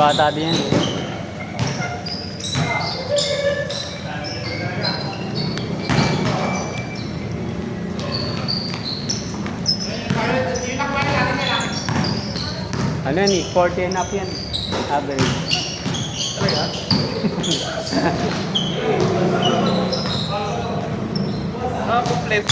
bata din yan. Ano yan eh, 40 and up yan. Average. Talaga? Complete.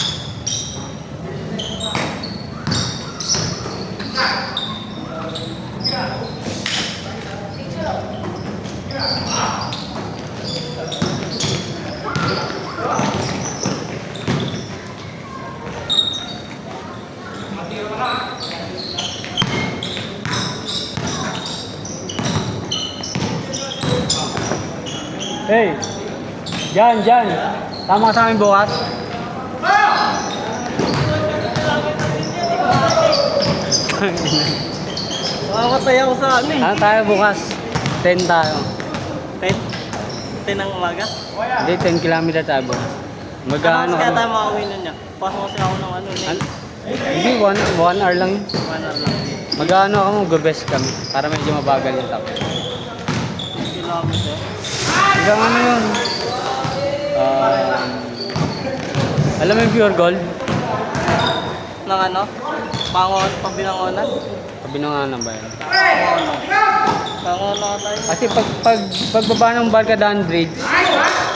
Hey! Diyan! Tama sa amin bukas. Makamatay ako sa ano eh. Ano tayo bukas? 10 tayo. 10? 10 ng umaga? Hindi, 10 kilometer tayo bukas. Ano Magkano kaya kami? tayo makauwi nun niya? Pasok kasi ako ng ano na Hindi, 1 hour lang yun. 1 hour lang. Magkano ako, mag-best kami. Para medyo mabagal yung tap. 10 kilometer. Hanggang ano yun? Alam mo yung pure gold? Ng ano? Pabinangonan? Kabinanganan ba yun? Pangonan tayo. Kasi pagbaba ng Barkadaan Bridge,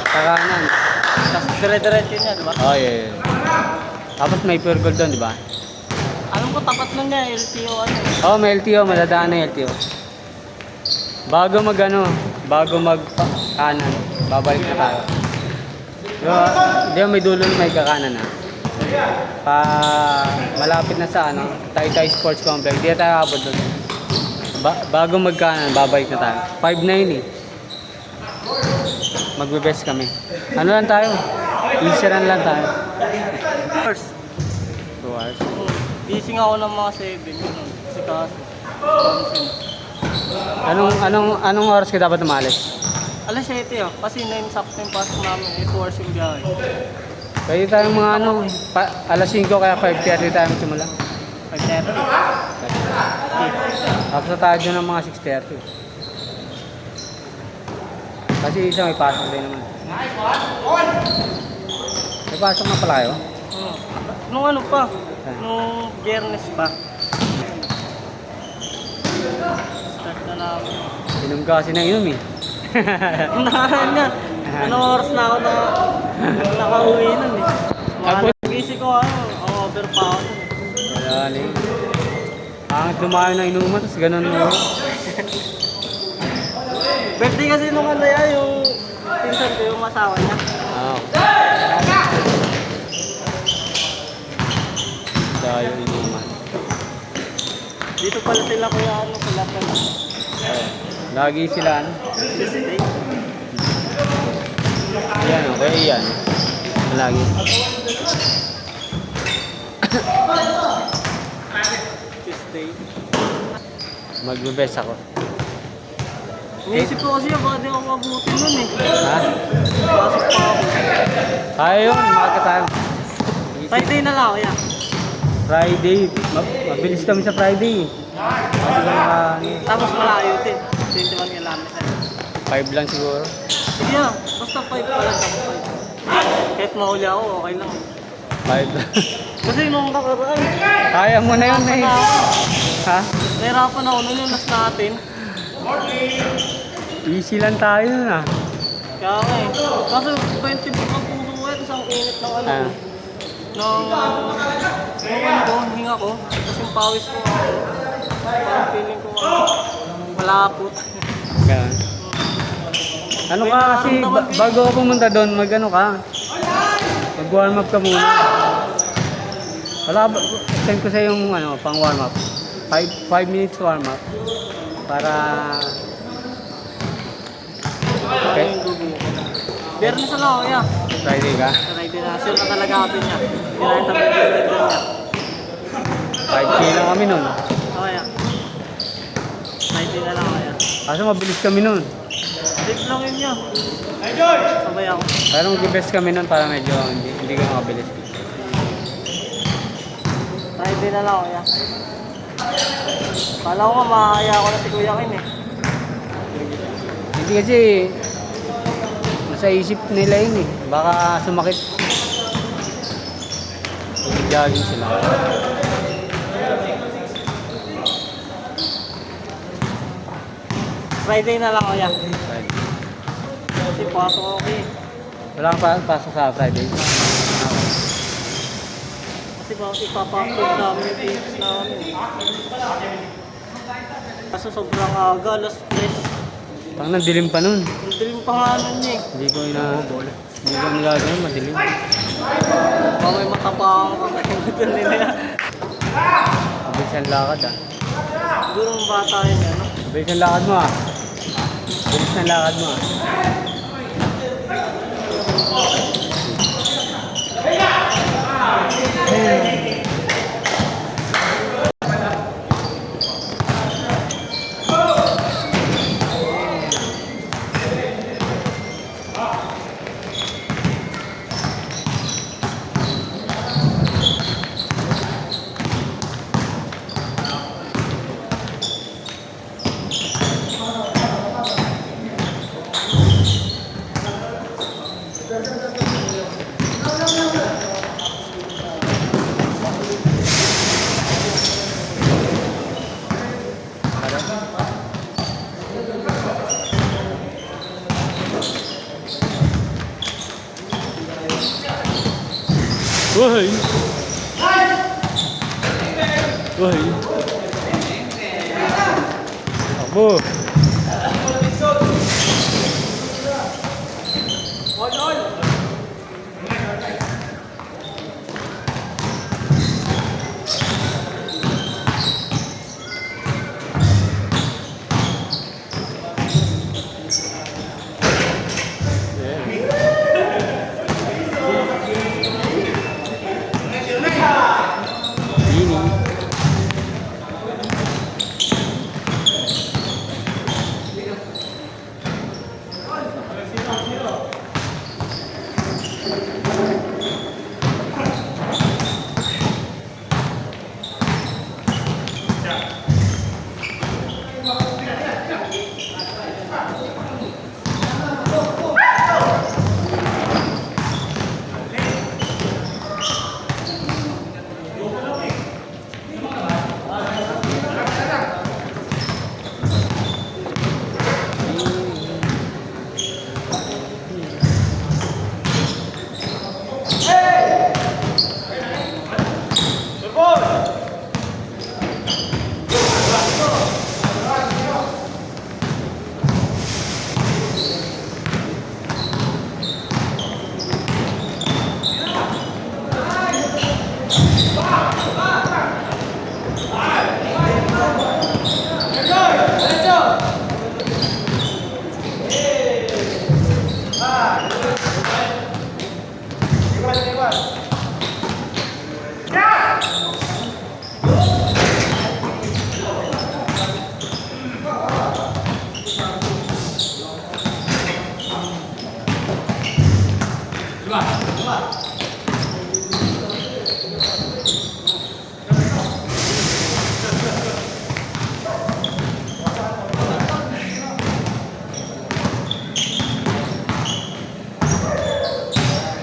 kakanan. Tapos dire-diretso niya, di ba? Oh, yeah. Tapos may pure gold doon, di ba? Alam ko tapat nun niya, LTO ano. Oh, may LTO, madadaan na LTO. Bago mag kanan, babalik na tayo. Di ba may dulo na may kakanan na. Malapit na sa ano, Taytay Sports Complex. Di na tayo abot doon. Bago magkanan, babalik na tayo. 5 na yun eh. Magbe-best kami. Ano lang tayo? Easy run lang tayo. First, 2 hours. gising ako ng mga 7 yun. Kasi kaso. Anong oras ka dapat umalis? Alas 7 oh. Kasi 9 sakto yung pasok namin. 8 hours yung biyahe. Pwede tayong mga alas 5 kaya 5:30 tayo magsimula. 5:30. Tapos na tayo dyan ng mga 6:30. Kasi isa may pasok din naman. May pasok na pala kayo? Nung ano pa? Nung Biyernes pa. Start na namin. Inom ka kasi ng inom eh. Unahan niya. Anong oras na ako nakauwi nun eh. Gising ko ano, ang over pa ako nun eh. Wala na eh. Ang dumayo ng inuman, tapos ganun mo. Birthday kasi nung ano yan, yung pinsan ko, yung asawa niya. Oo. Dayo inuman. Dito pala sila kuya ano, pala pala. Lagi sila ano. Tuesday. Ayan o, kaya iyan. Lagi. Tuesday. Magbe-best ako. Iniisip ko kasi baka di ako mabuti nun eh. Ha? Pasok pa ako. Tayo yun, umaga tayo. Friday na lang, kuya. Friday. Mabilis kami sa Friday. Kasi mga Tapos malayo din. 21 kilometer. 5 lang siguro. Sige na, basta 5 pa lang ako 5. Kahit mahuli ako, okay lang. 5 lang. Kasi nung nakaraan, Kaya mo na yun eh. Ha? nahirapan ako nun yung last natin. Easy lang tayo na. Kaya nga eh. Kasi 20 buck ang puso ko eh, tapos ang init ng ano ko. Nung ano ko, hinga ko, tapos yung pawis ko, parang feeling ko malapot. Ganun. Ano ka kasi, bago ka pumunta doon, mag-ano ka? Mag-warm up ka muna. Wala ba, send ko sa yung ano, pang warm up. 5 minutes warm up. Para... Okay. Biyernes na lang, kuya. Friday ka? Friday na, sure na talaga kami niya. Kinain namin yung leader niya. 5K lang kami nun. Kaya, Friday na lang, kuya. Kaso mabilis kami nun. Trip lang yun niya. Sabay ako. Pero mag-best kami nun para medyo hindi ka makabilis. Friday na lang, kuya. Kala ko nga, makakaya ko na si Kuya Kim eh. Hindi kasi, nasa isip nila yun eh. Baka sumakit. Jogging sila. Friday na lang kuya. Friday. Kasi pasok ako eh. Wala kang pasok sa Friday. Kasi baka ipapakot namin yung tips namin. Kaso sobrang aga, alas 3. Pang dilim pa nun. Ang dilim pa nga nun eh. Hindi ko nilagay, madilim. Baka may matapang kang katimutan nila. Mabilis ang lakad ah. Siguro ang bata yun ano. Mabilis ang lakad mo ah. Mabilis ang lakad mo ah. Woi. Woi. Abu. Ini.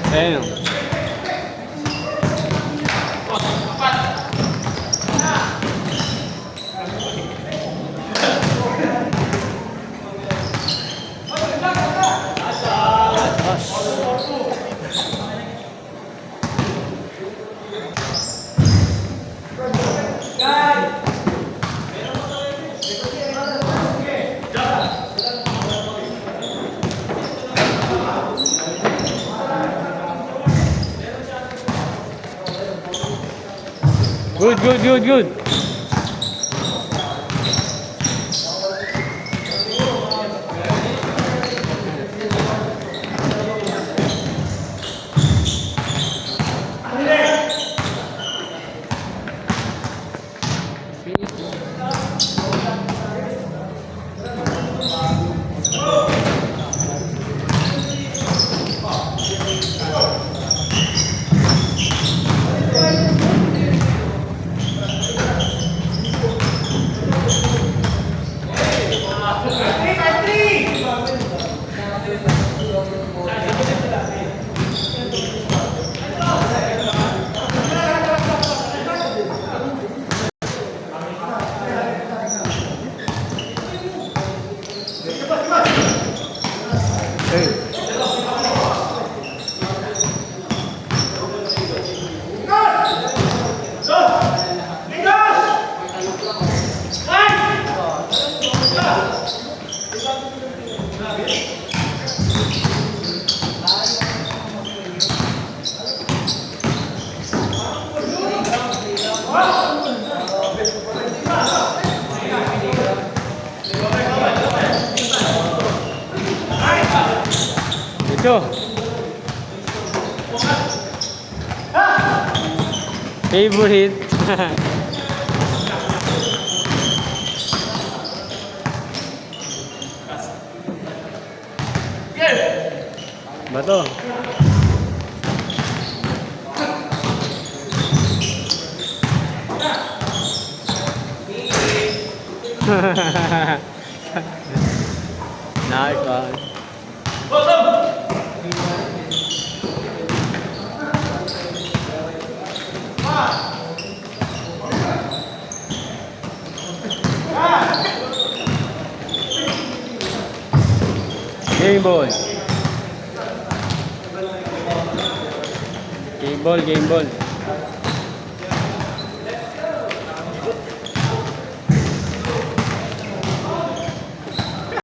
Damn. Good, good, good, good. Hey. Ito. Favorite. Bato. Nice one. Game ball. Game ball, game ball.